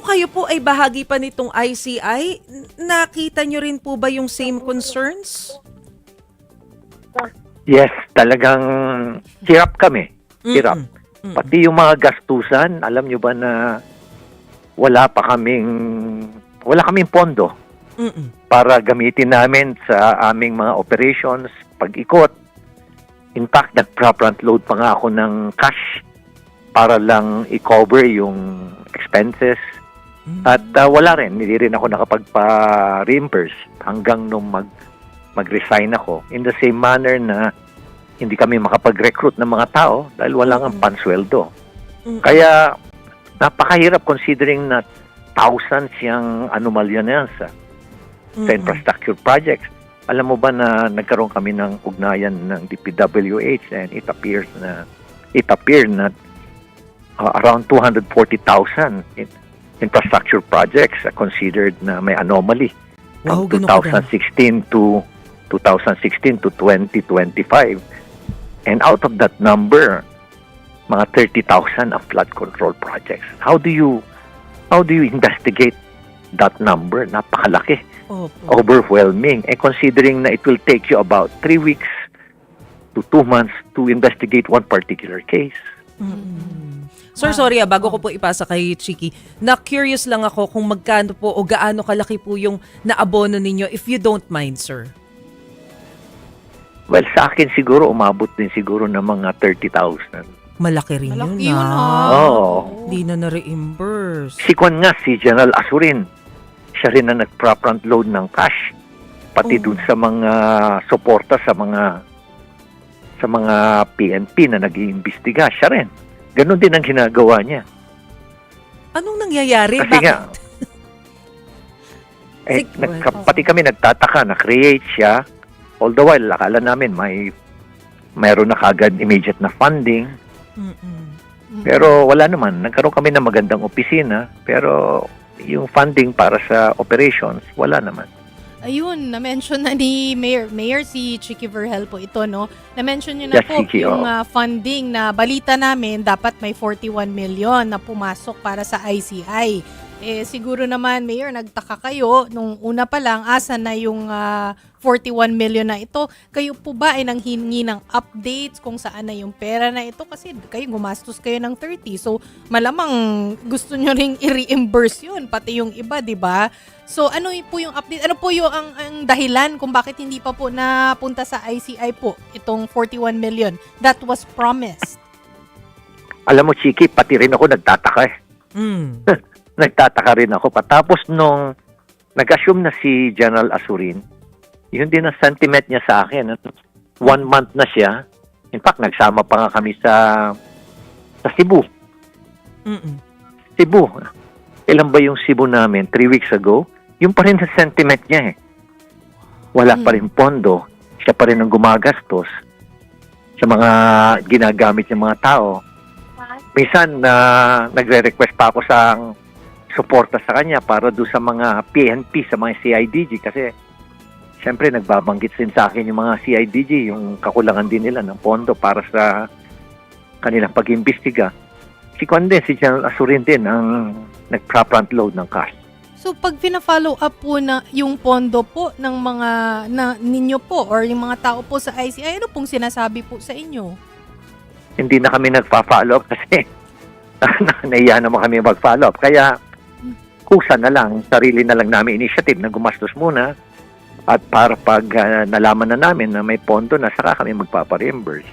nung kayo po ay bahagi pa nitong ICI, nakita nyo rin po ba yung same concerns? Yes, talagang hirap kami. Hirap. Mm-mm. Pati yung mga gastusan, alam nyo ba na wala kaming pondo Mm-mm. para gamitin namin sa aming mga operations, pag-ikot. In fact, nag-front load pa nga ako ng cash para lang i-cover yung expenses. At wala rin, hindi rin ako nakapagpa-reimburse hanggang nung mag-resign ako. In the same manner na hindi kami makapag-recruit ng mga tao dahil wala nga pansweldo. Kaya napakahirap considering na thousands yung anomalya na yan sa infrastructure projects. Alam mo ba na nagkaroon kami ng ugnayan ng DPWH and it appeared na around 240,000 infrastructure projects considered na may anomaly Wow, from 2016 to 2025. And out of that number, mga 30,000 ang flood control projects. How do you investigate that number? Napakalaki. Opo. Overwhelming. And considering na it will take you about 3 weeks to 2 months to investigate one particular case. Sir, sorry bago ko po ipasa kay Chiki, na-curious lang ako kung magkano po o gaano kalaki po yung naabono ninyo, if you don't mind, sir. Well, sa akin siguro, umabot din siguro ng mga 30,000. Malaki rin Malaki yun, yun, Oo. Hindi na na-reimburse. Si Kwan nga, si General Asurin, siya rin na nag-front load ng cash. Pati dun sa mga suporta sa mga PNP na nag-iimbestiga, siya rin. Ganon din ang ginagawa niya. Anong nangyayari? Kasi nga, pati kami nagtataka, na-create siya. All the while, akala namin mayroon na kagad immediate na funding. Pero wala naman. Nagkaroon kami ng magandang opisina, pero yung funding para sa operations, wala naman. Ayun, na-mention na ni Mayor si Chiki Vergel po ito, no? Na-mention niyo na Yes, po Chiki, yung funding na balita namin, dapat may 41 million na pumasok para sa ICI. Siguro naman, Mayor, nagtaka kayo nung una pa lang, asa na yung 41 million na ito. Kayo po ba ay nanghingi ng updates kung saan na yung pera na ito? Kasi kayo gumastos kayo ng 30. So, malamang gusto nyo ring i-reimburse yun, pati yung iba, di ba? So, ano po yung update? Ano po yung ang dahilan kung bakit hindi pa po napunta sa ICI po itong 41 million that was promised? Alam mo, Chiki, pati rin ako nagtataka eh. Nagtataka rin ako. Patapos nung nag-assume na si General Asurin, yun din ang sentiment niya sa akin. 1 month na siya. In fact, nagsama pa nga kami sa Cebu. Cebu. Ilan ba yung Cebu namin? 3 weeks ago? Yung pa rin ang sentiment niya eh. Wala pa rin pondo. Siya pa rin ang gumagastos sa mga ginagamit ng mga tao. Minsan, nagre-request pa ako sa suporta sa kanya para doon sa mga PNP, sa mga CIDG kasi siyempre nagbabanggit din sa akin yung mga CIDG, yung kakulangan din nila ng pondo para sa kanilang pag-imbestiga. Si Kwan din, si General Asurin din ang nag-front load ng cash. So, pag pina-follow up po na yung pondo po ng mga ninyo po or yung mga tao po sa ICI, ano pong sinasabi po sa inyo? Hindi na kami nagpa-follow up kasi nahiya naman kami mag-follow up. Kaya kusa na lang, sarili na lang namin initiative na gumastos muna at para pag nalaman na namin na may pondo na, saka kami magpapa-reimburse.